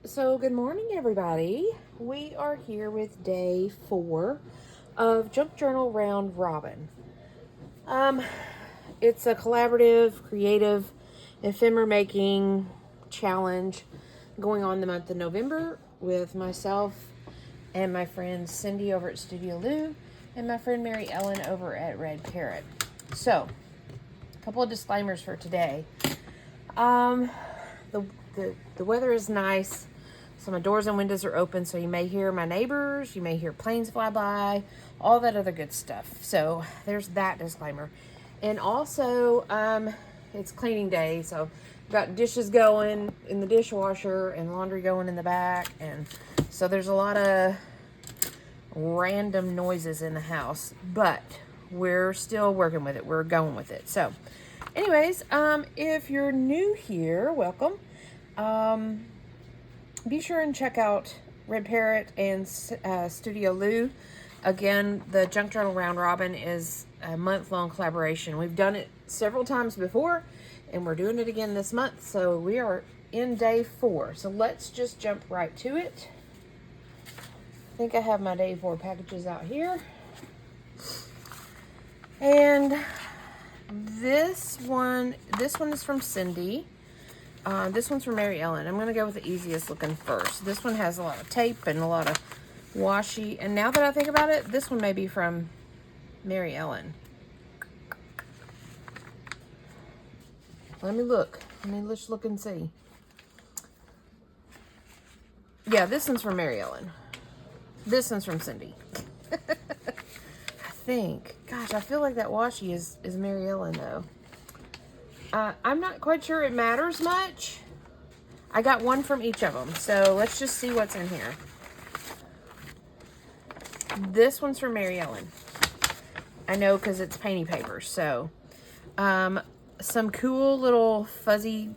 So good morning, everybody. We are here with day 4 of Junk Journal Round Robin. It's a collaborative, creative, ephemera making challenge going on the month of November with myself and my friend Cindy over at Studioloo and my friend Mary Ellen over at RedParrot. So, a couple of disclaimers for today. The weather is nice. So my doors and windows are open, so you may hear my neighbors, you may hear planes fly by, all that other good stuff. So there's that disclaimer. And also, it's cleaning day, so got dishes going in the dishwasher and laundry going in the back. And so there's a lot of random noises in the house, but we're still working with it. We're going with it. So anyways, if you're new here, welcome. Be sure and check out RedParrot and Studioloo. Again, the Junk Journal Round Robin is a month-long collaboration. We've done it several times before, and we're doing it again this month. So we are in day 4. So let's just jump right to it. I think I have my day 4 packages out here. And this one is from Cindy. This one's from Mary Ellen. I'm going to go with the easiest looking first. This one has a lot of tape and a lot of washi. And now that I think about it, this one may be from Mary Ellen. Let me look. Let's look and see. Yeah, this one's from Mary Ellen. This one's from Cindy. I think. Gosh, I feel like that washi is Mary Ellen, though. I'm not quite sure it matters much. I got one from each of them, so let's just see what's in here. This one's from Mary Ellen. I know because it's painty paper. So, some cool little fuzzy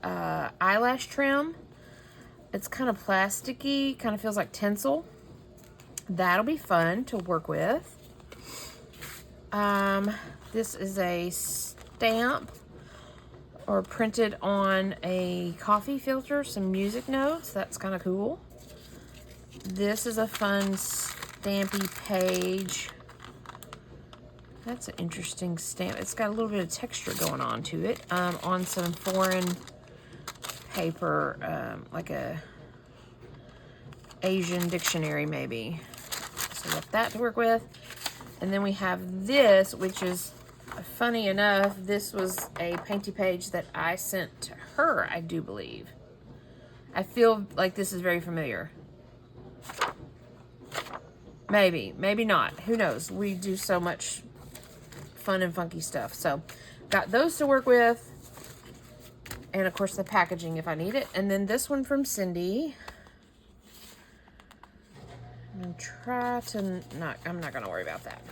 eyelash trim. It's kind of plasticky, kind of feels like tinsel. That'll be fun to work with. This is a stamp or printed on a coffee filter, some music notes. That's kind of cool. This is a fun stampy page. That's an interesting stamp. It's got a little bit of texture going on to it, on some foreign paper, like a Asian dictionary maybe. So we got that to work with. And then we have this, which is funny enough, this was a painty page that I sent to her, I do believe. I feel like this is very familiar. Maybe, maybe not. Who knows? We do so much fun and funky stuff. So, got those to work with. And of course the packaging if I need it. And then this one from Cindy. I'm not going to worry about that.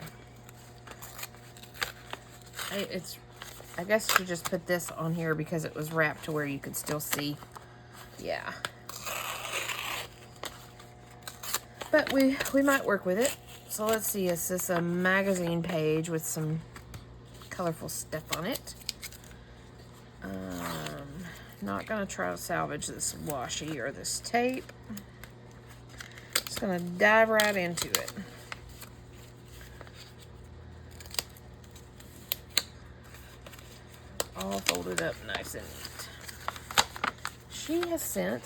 I guess you just put this on here because it was wrapped to where you could still see. Yeah. But we might work with it. So let's see. Is this a magazine page with some colorful stuff on it? Not going to try to salvage this washi or this tape. Just going to dive right into it. All folded up nice and neat. She has sent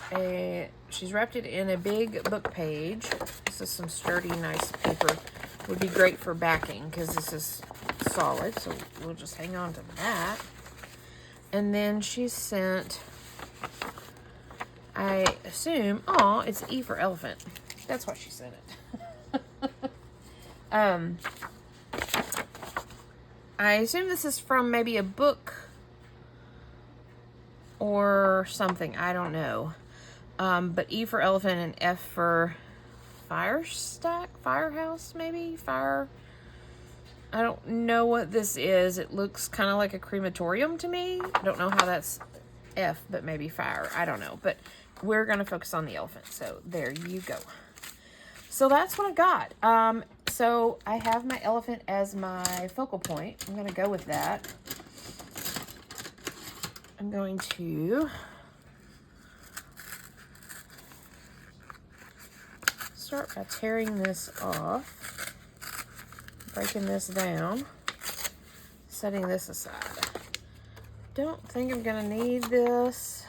she's wrapped it in a big book page. This is some sturdy, nice paper. Would be great for backing because this is solid, so we'll just hang on to that. And then she sent, I assume, it's E for elephant. That's why she sent it. I assume this is from maybe a book or something. I don't know. But E for elephant and F for firehouse, maybe? Fire. I don't know what this is. It looks kind of like a crematorium to me. I don't know how that's F, but maybe fire. I don't know. But we're going to focus on the elephant. So there you go. So that's what I got. So I have my elephant as my focal point. I'm going to go with that. I'm going to start by tearing this off, breaking this down, setting this aside. Don't think I'm gonna need this.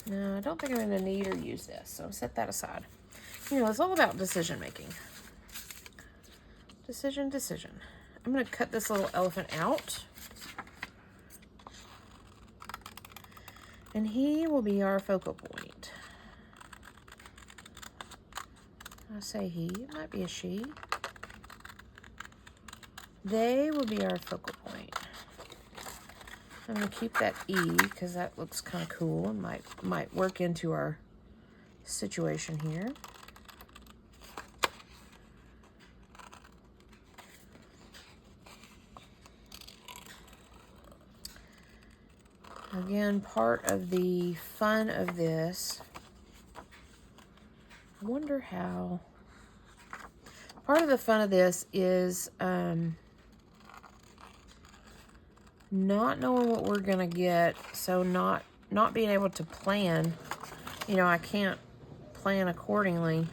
No, I don't think I'm gonna need or use this, so set that aside. You know, it's all about decision making. Decision. I'm gonna cut this little elephant out. And he will be our focal point. I say he, it might be a she. They will be our focal point. I'm gonna keep that E because that looks kind of cool and might work into our situation here. Again, part of the fun of this, I wonder how, part of the fun of this is not knowing what we're gonna get, so not being able to plan. You know, I can't plan accordingly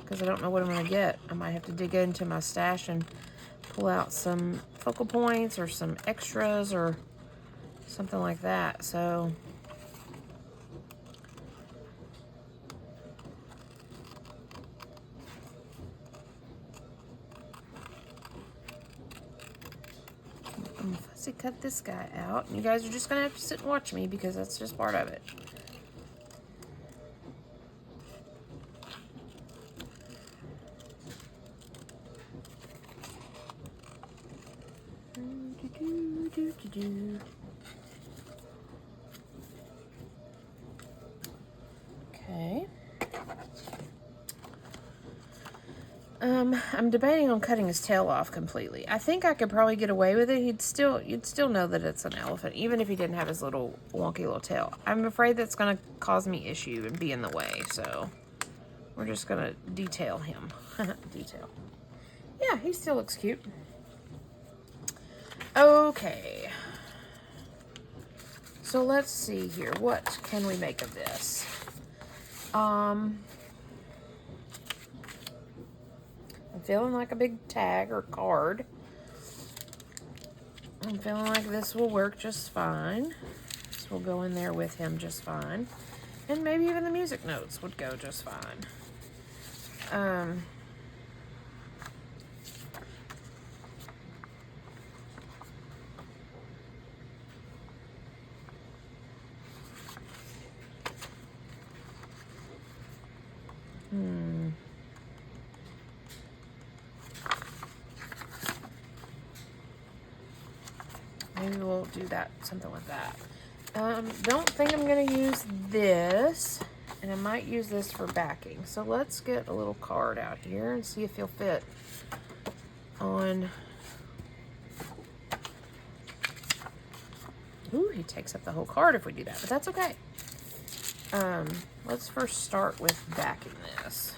because I don't know what I'm gonna get. I might have to dig into my stash and pull out some focal points or some extras or something like that. So I'm gonna fussy cut this guy out. You guys are just gonna have to sit and watch me because that's just part of it. Okay. I'm debating on cutting his tail off completely. I think I could probably get away with it. You'd still know that it's an elephant, even if he didn't have his little wonky little tail. I'm afraid that's gonna cause me issue and be in the way, so we're just gonna detail him. Detail. Yeah, he still looks cute. Okay. So let's see here. What can we make of this? I'm feeling like a big tag or card. I'm feeling like this will work just fine. This will go in there with him just fine. And maybe even the music notes would go just fine. Maybe we'll do that, something like that. Don't think I'm gonna use this, and I might use this for backing. So let's get a little card out here and see if he'll fit on. Ooh, he takes up the whole card if we do that, but that's okay. Let's first start with backing this.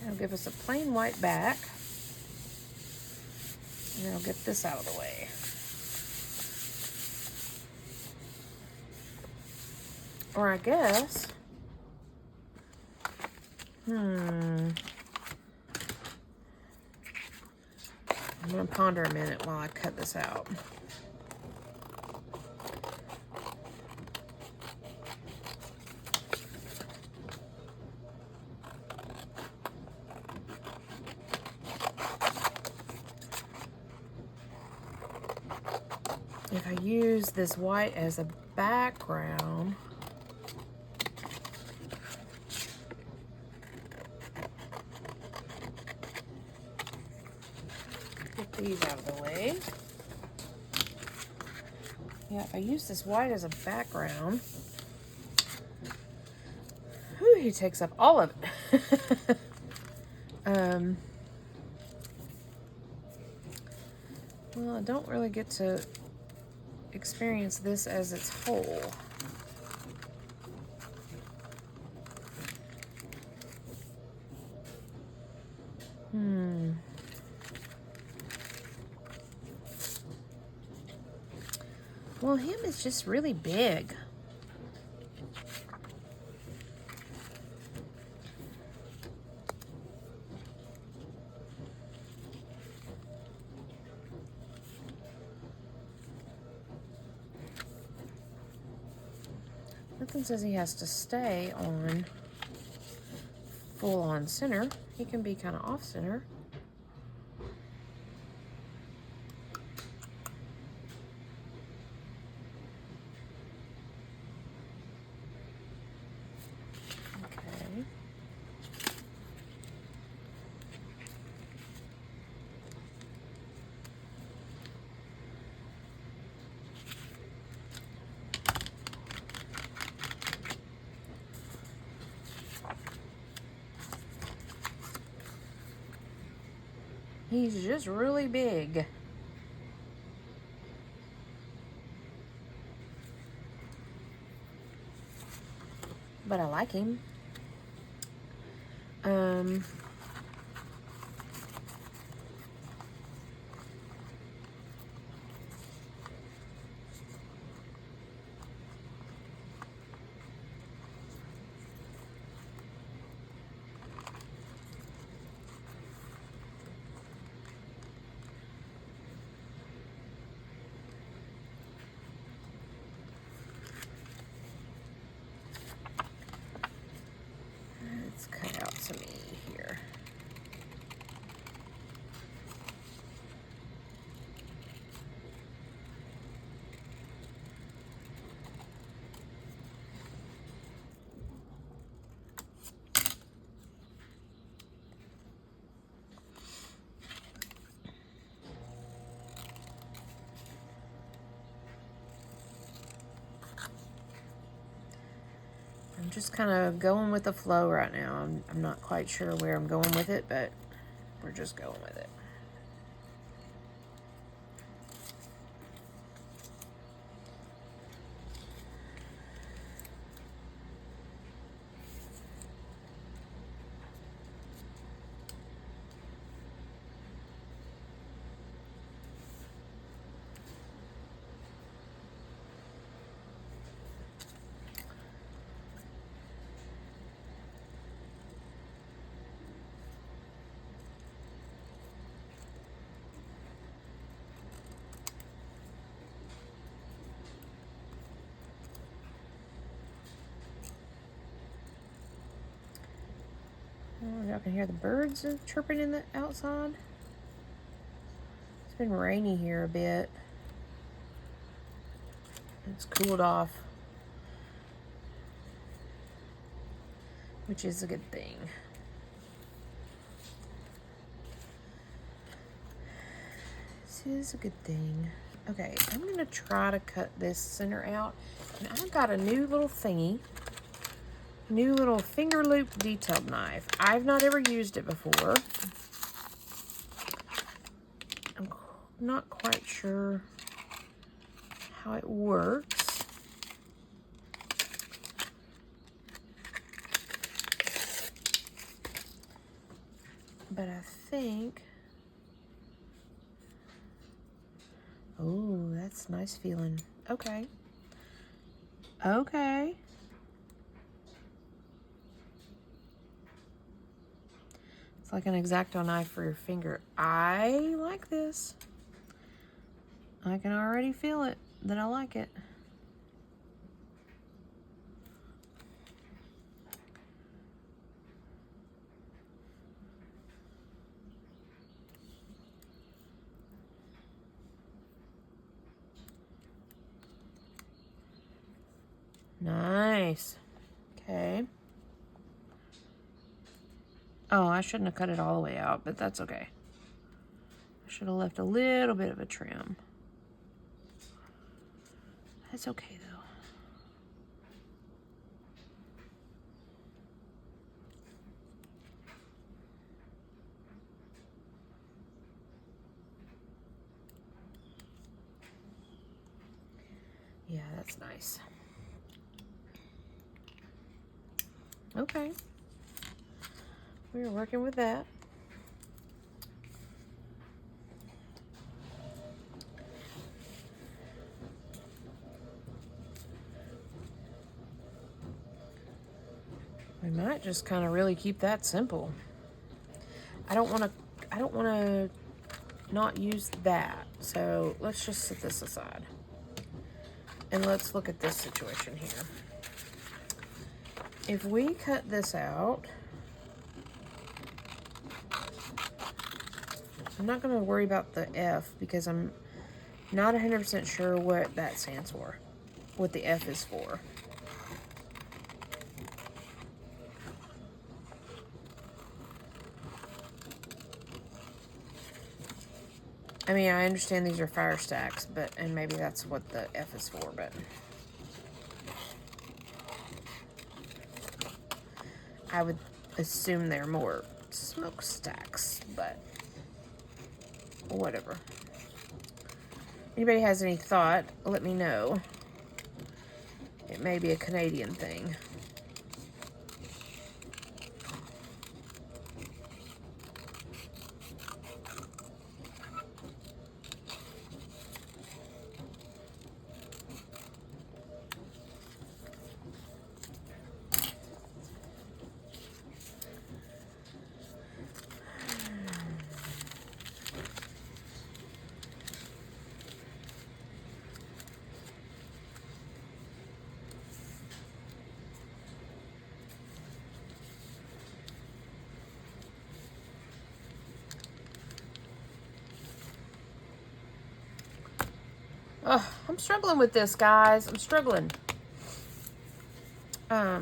It'll give us a plain white back. And I'll get this out of the way. Or I guess, I'm gonna ponder a minute while I cut this out. If I use this white as a background, get these out of the way. Yeah, if I use this white as a background, whew, he takes up all of it. Well, I don't really get to experience this as its whole. Well, him is just really big. Nothing says he has to stay on full on center. He can be kind of off center. Okay. He's just really big. But I like him. Let's cut out some E here. I'm just kind of going with the flow right now. I'm not quite sure where I'm going with it, but we're just going with it. Oh, y'all can hear the birds chirping in the outside. It's been rainy here a bit. It's cooled off, which is a good thing. This is a good thing. Okay, I'm gonna try to cut this center out, and I've got a new little thingy. New little finger loop detailed knife. I've not ever used it before. I'm not quite sure how it works. But I think, oh, that's nice feeling. Okay. Okay. It's like an X-Acto knife for your finger. I like this. I can already feel it, that I like it. Nice. Okay. Oh, I shouldn't have cut it all the way out, but that's okay. I should have left a little bit of a trim. That's okay, though. That's nice. Okay. We're working with that. We might just kind of really keep that simple. I don't want to not use that. So let's just set this aside. And let's look at this situation here. If we cut this out, I'm not going to worry about the F because I'm not 100% sure what that stands for, what the F is for. I mean, I understand these are fire stacks, and maybe that's what the F is for, but I would assume they're more smokestacks, but whatever. Anybody has any thought, let me know. It may be a Canadian thing. Oh, I'm struggling with this, guys. I'm struggling. I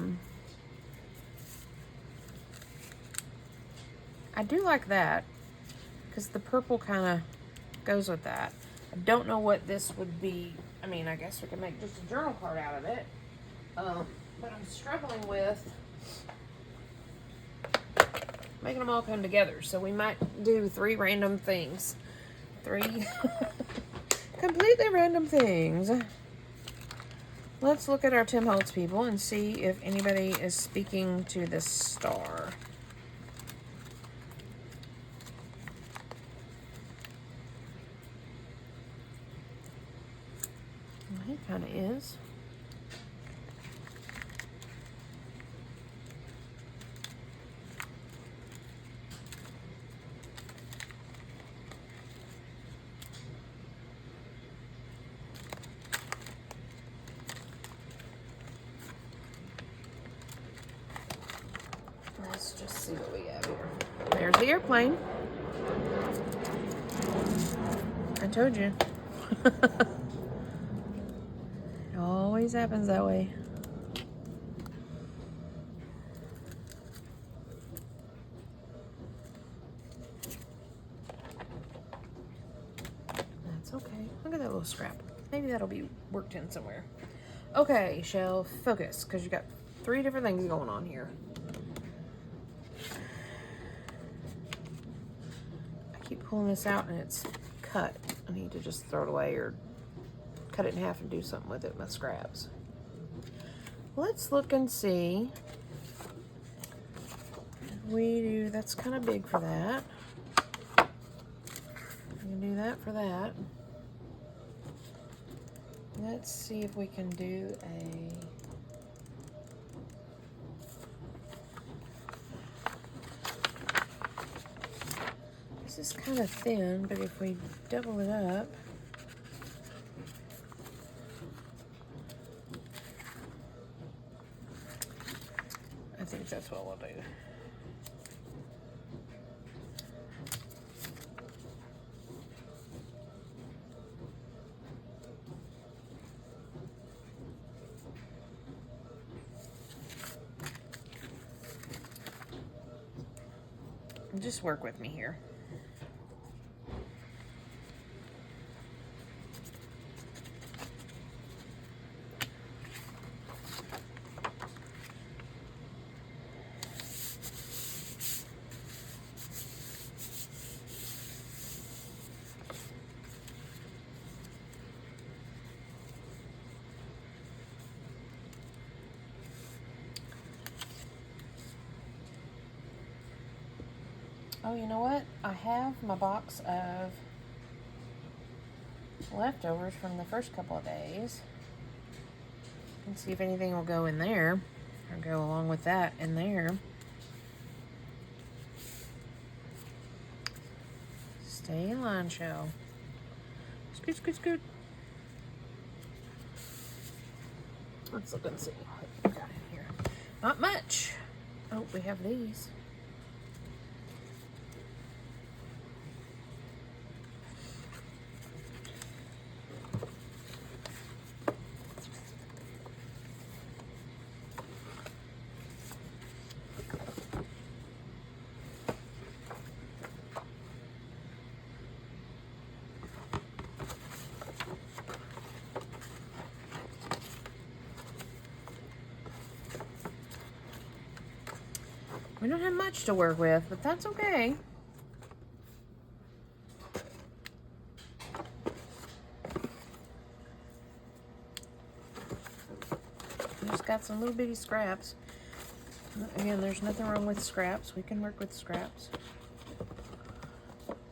do like that because the purple kind of goes with that. I don't know what this would be. I mean, I guess we could make just a journal card out of it. But I'm struggling with making them all come together. So we might do 3 random things. 3 completely random things. Let's look at our Tim Holtz people and see if anybody is speaking to this star. Well, he kind of is. Let's just see what we have here. There's the airplane. I told you. It always happens that way. That's okay. Look at that little scrap. Maybe that'll be worked in somewhere. Okay, Shell, focus, because you got 3 different things going on here. I keep pulling this out and it's cut. I need to just throw it away or cut it in half and do something with it, my scraps. Let's look and see. We do, that's kind of big for that. We can do that for that. Let's see if we can do a... This is kind of thin, but if we double it up... I think that's what we'll do. Just work with me here. Oh, you know what? I have my box of leftovers from the first couple of days. And see if anything will go in there or go along with that in there. Stay in line, shell. Scoot, scoot, scoot. Let's look and see what we got in here. Not much. Oh, we have these. We don't have much to work with, but that's okay. We just got some little bitty scraps. Again, there's nothing wrong with scraps. We can work with scraps.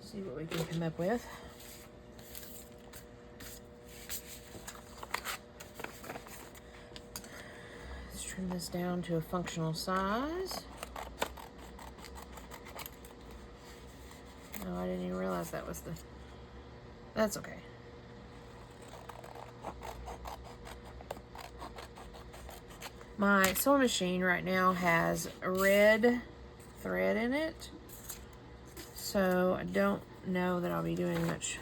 See what we can come up with. Let's trim this down to a functional size. Oh, I didn't even realize that was the... That's okay. My sewing machine right now has a red thread in it, so I don't know that I'll be doing much.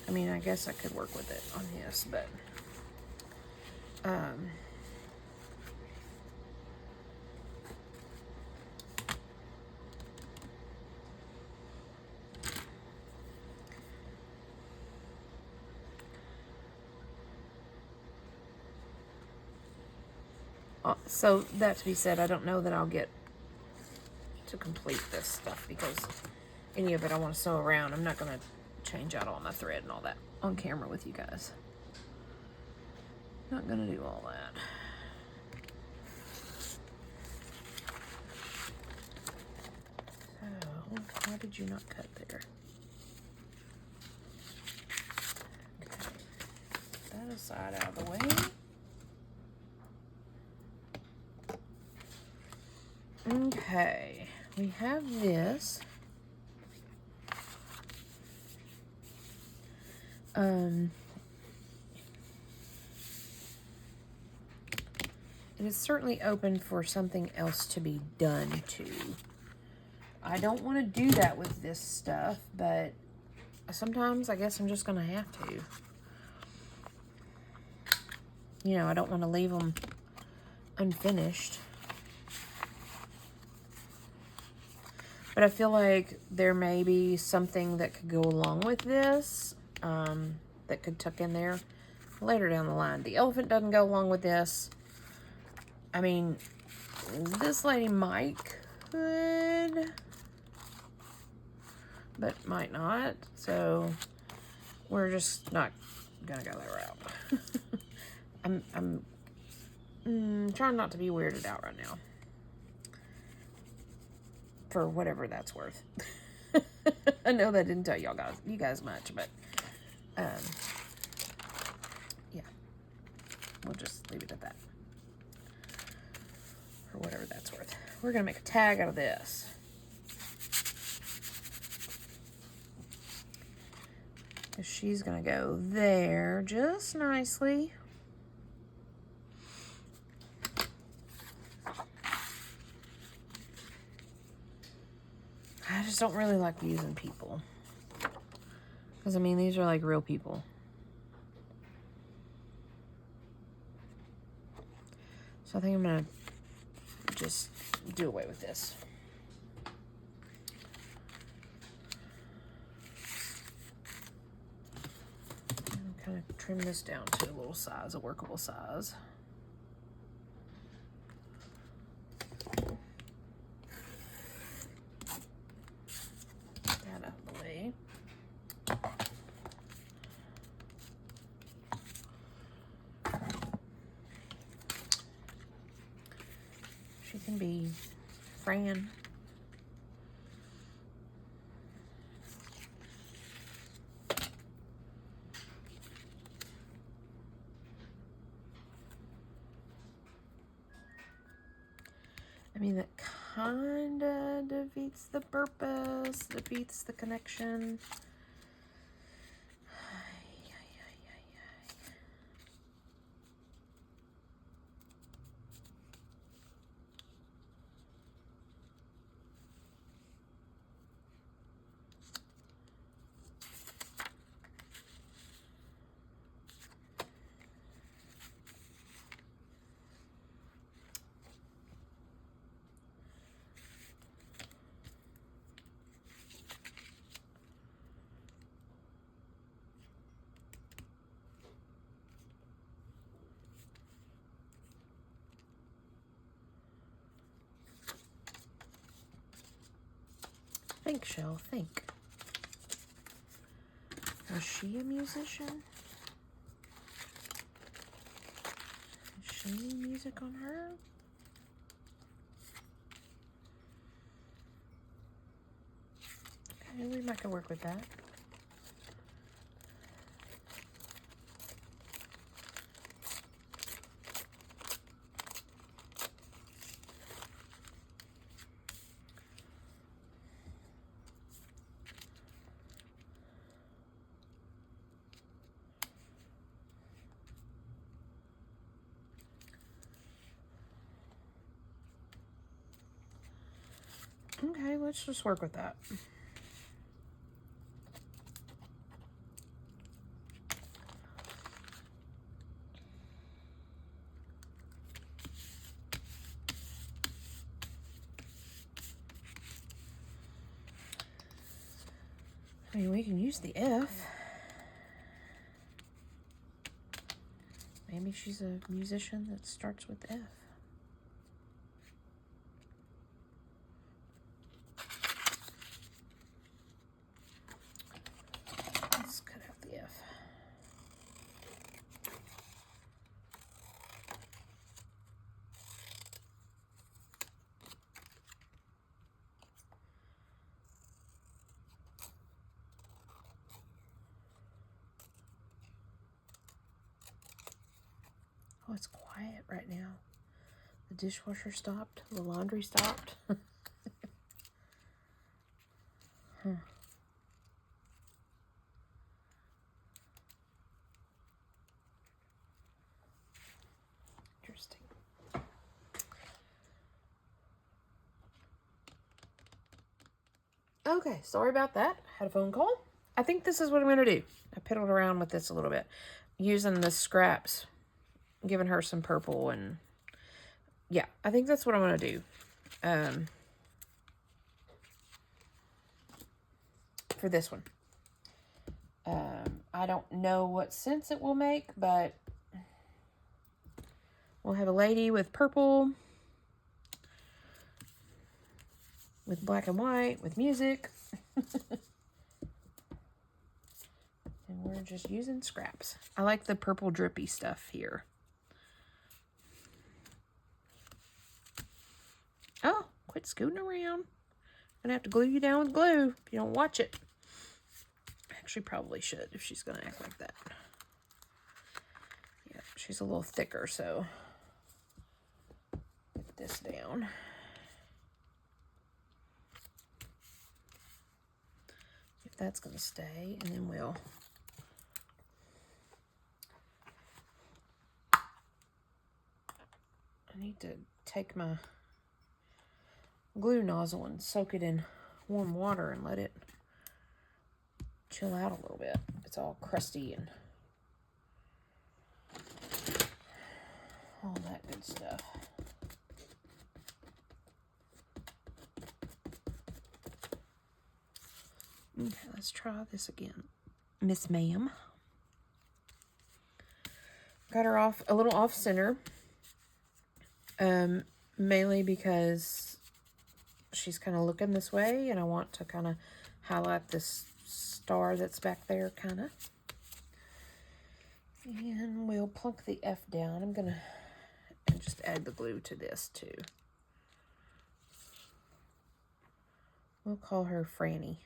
I mean, I guess I could work with it on this, but so that to be said, I don't know that I'll get to complete this stuff because any of it I want to sew around. I'm not going to change out all my thread and all that on camera with you guys. Not going to do all that. So, why did you not cut there? Okay. Put that aside out of the way. Okay, we have this. It is certainly open for something else to be done to. I don't want to do that with this stuff, but sometimes I guess I'm just going to have to. You know, I don't want to leave them unfinished. But I feel like there may be something that could go along with this, that could tuck in there later down the line. The elephant doesn't go along with this. I mean, this lady might could, but might not. So we're just not gonna go that route. I'm trying not to be weirded out right now. For whatever that's worth. I know that didn't tell you guys much, but yeah, we'll just leave it at that. For whatever that's worth. We're gonna make a tag out of this. She's gonna go there just nicely. I just don't really like using people. Because, I mean, these are like real people. So I think I'm going to just do away with this. And kind of trim this down to a little size, a workable size. She can be Fran. I mean, that kind of defeats the purpose, defeats the connection. Think, Shell, think. Was she a musician? Is she any music on her? Okay, we might could work with that. Okay, let's just work with that. I mean, we can use the F. Maybe she's a musician that starts with F. Let's cut out the F. Oh, it's quiet right now. The dishwasher stopped. The laundry stopped. Huh. Interesting. Okay, sorry about that. Had a phone call. I think this is what I'm going to do. I piddled around with this a little bit. Using the scraps. Giving her some purple and... yeah, I think that's what I'm going to do. For this one. I don't know what sense it will make, but... we'll have a lady with purple. With black and white. With music. And we're just using scraps. I like the purple drippy stuff here. Oh, quit scooting around. I'm gonna have to glue you down with glue if you don't watch it. Actually, probably should if she's gonna act like that. Yeah, she's a little thicker, so get this down. If that's gonna stay, and then we'll I need to take my glue nozzle and soak it in warm water and let it chill out a little bit. It's all crusty and all that good stuff. Okay, let's try this again. Miss Ma'am. Got her off a little off center. Mainly because she's kind of looking this way and I want to kind of highlight this star that's back there kind of. And we'll plunk the F down. I'm going to just add the glue to this too. We'll call her Franny.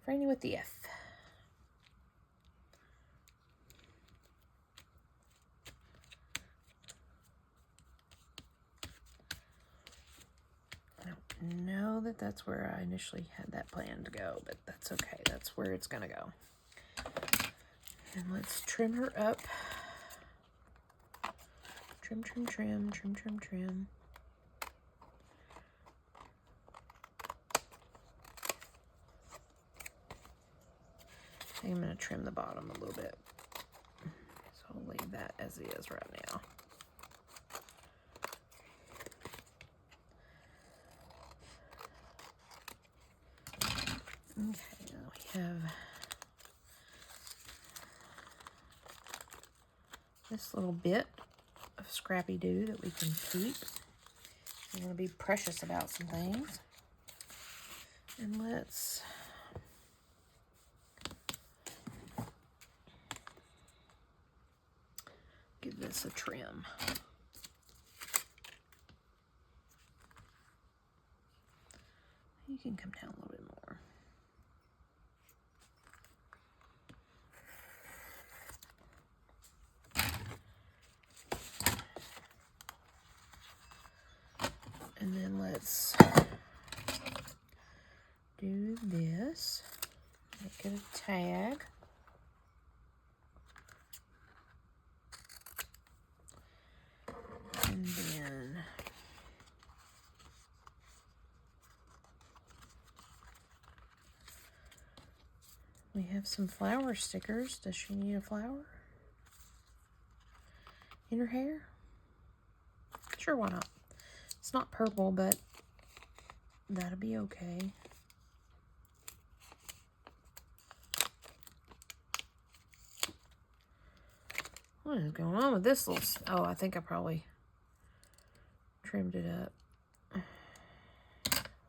Franny with the F. that that's where I initially had that plan to go, but that's okay. That's where it's gonna go. And let's trim her up. Trim, trim, trim, trim, trim, trim. I'm going to trim the bottom a little bit. So I'll leave that as it is right now. Okay, now we have this little bit of scrappy doo that we can keep. We're going to be precious about some things. And let's give this a trim. You can come down a little bit more. And then let's do this. Make it a tag. And then we have some flower stickers. Does she need a flower in her hair? Sure, why not? It's not purple, but that'll be okay. What is going on with this little... Oh, I think I probably trimmed it up. A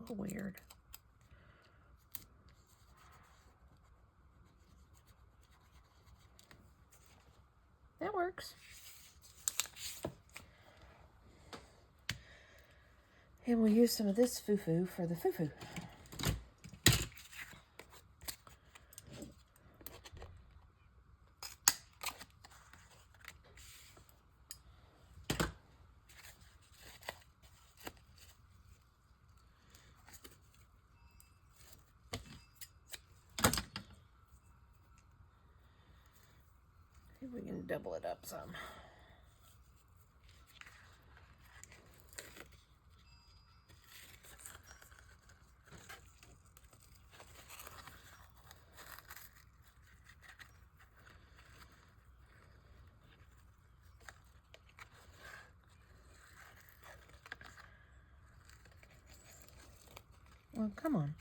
little weird. That works. And we'll use some of this foo-foo for the foo-foo. See if we can double it up some. Well, come on.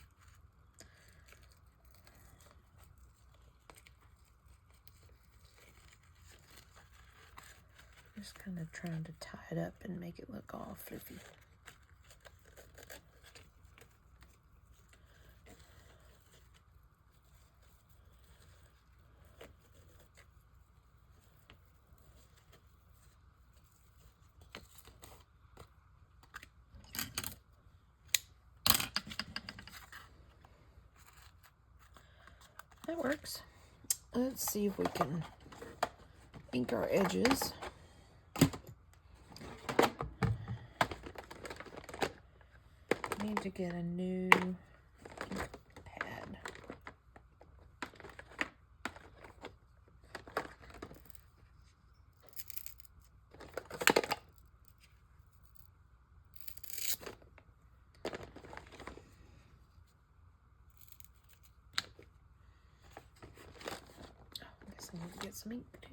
Just kind of trying to tie it up and make it look all fluffy. That works. Let's see if we can ink our edges. Need to get a new ink pad. I guess I need to get some ink too.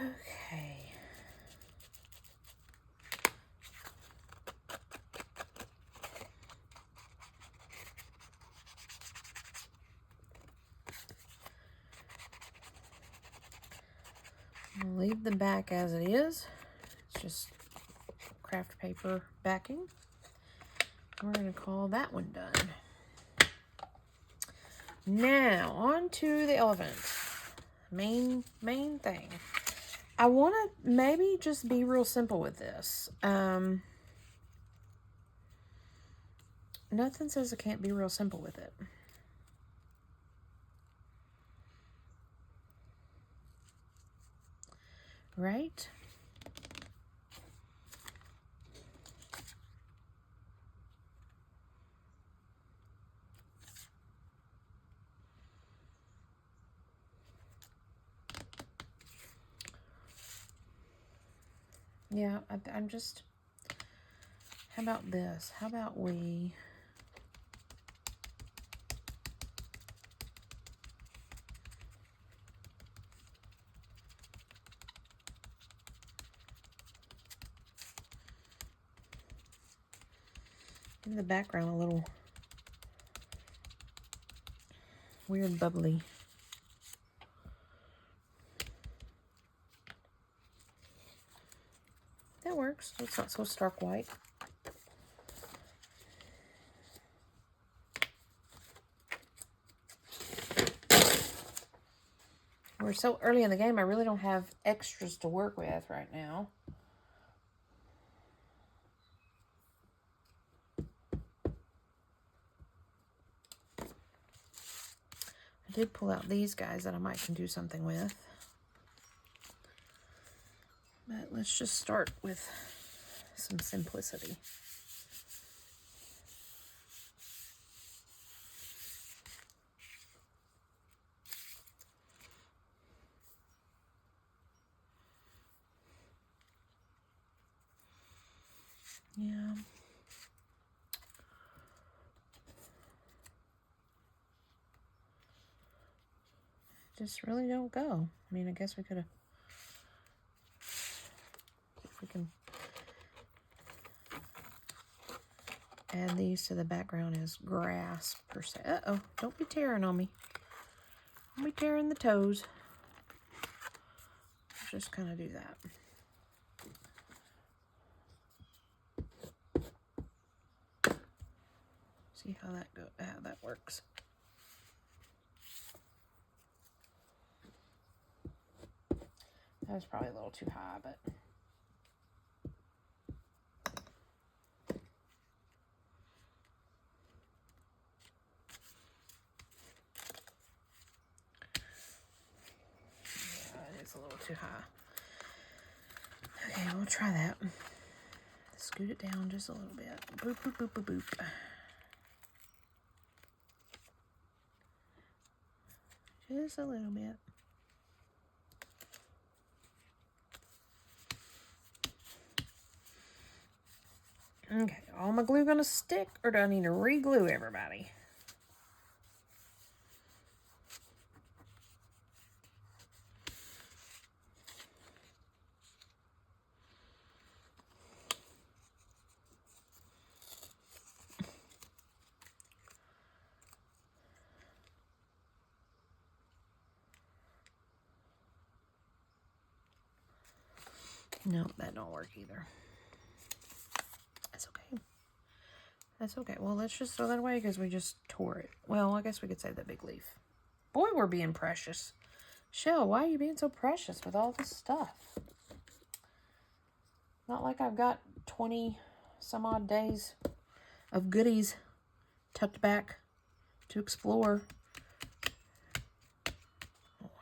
Okay. I'll leave the back as it is. It's just craft paper backing. We're going to call that one done. Now, on to the elephant. Main thing. I want to maybe just be real simple with this. Nothing says I can't be real simple with it. right? Yeah, I'm just, how about this? How about we, give the background a little weird bubbly. That works. It's not so stark white. We're so early in the game, I really don't have extras to work with right now. I did pull out these guys that I might can do something with. But let's just start with some simplicity. Yeah. Just really don't go. I mean, I guess we could have, if we can add these to the background as grass per se. Uh-oh, don't be tearing on me. Don't be tearing the toes. Just kind of do that. See how that works. That was probably a little too high, but yeah, it is a little too high. Okay, we'll try that. Scoot it down just a little bit. Boop, boop, boop, boop, boop. Just a little bit. Okay, all my glue gonna stick, or do I need to re-glue everybody? No, that don't work either. That's okay. That's okay. Well, let's just throw that away because we just tore it. Well, I guess we could save that big leaf. Boy, we're being precious. Shell, why are you being so precious with all this stuff? Not like I've got 20 some odd days of goodies tucked back to explore.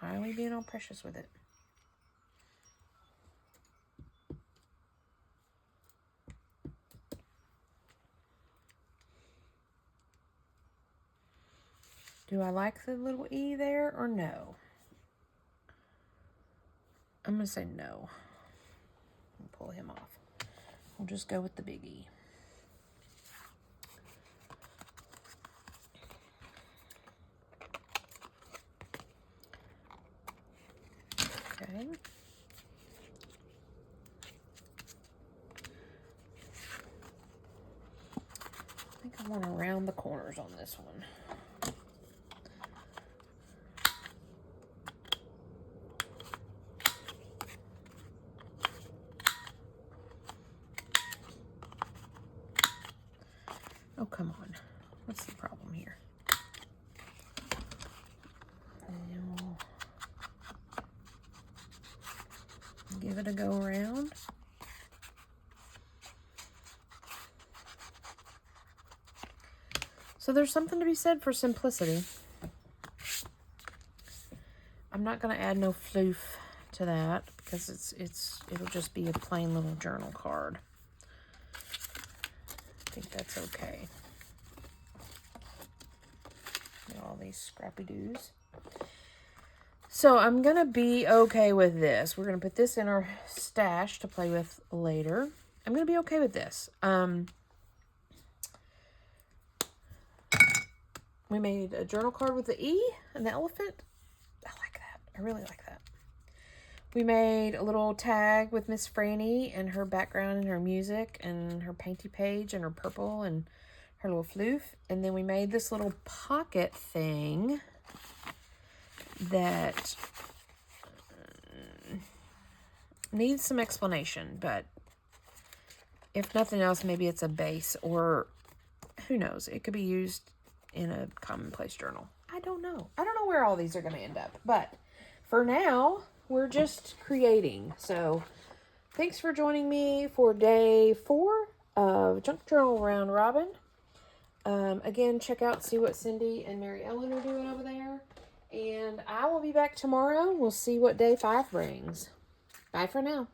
Why are we being all precious with it? Do I like the little E there or no? I'm going to say no. I'll pull him off. We'll just go with the big E. Okay. I think I want to round the corners on this one. Oh, come on. What's the problem here? Give it a go around. So there's something to be said for simplicity. I'm not going to add no floof to that because it'll just be a plain little journal card. I think that's okay. All these scrappy doos. So I'm going to be okay with this. We're going to put this in our stash to play with later. I'm going to be okay with this. We made a journal card with the E and the elephant. I like that. I really like that. We made a little tag with Miss Franny and her background and her music and her painty page and her purple and her little floof. And then we made this little pocket thing that needs some explanation, but if nothing else, maybe it's a base, or who knows, it could be used in a commonplace journal. I don't know. I don't know where all these are going to end up, but for now, we're just creating. So thanks for joining me for day 4 of Junk Journal Round Robin. Again, check out, see what Cindy and Mary Ellen are doing over there. And I will be back tomorrow. We'll see what day 5 brings. Bye for now.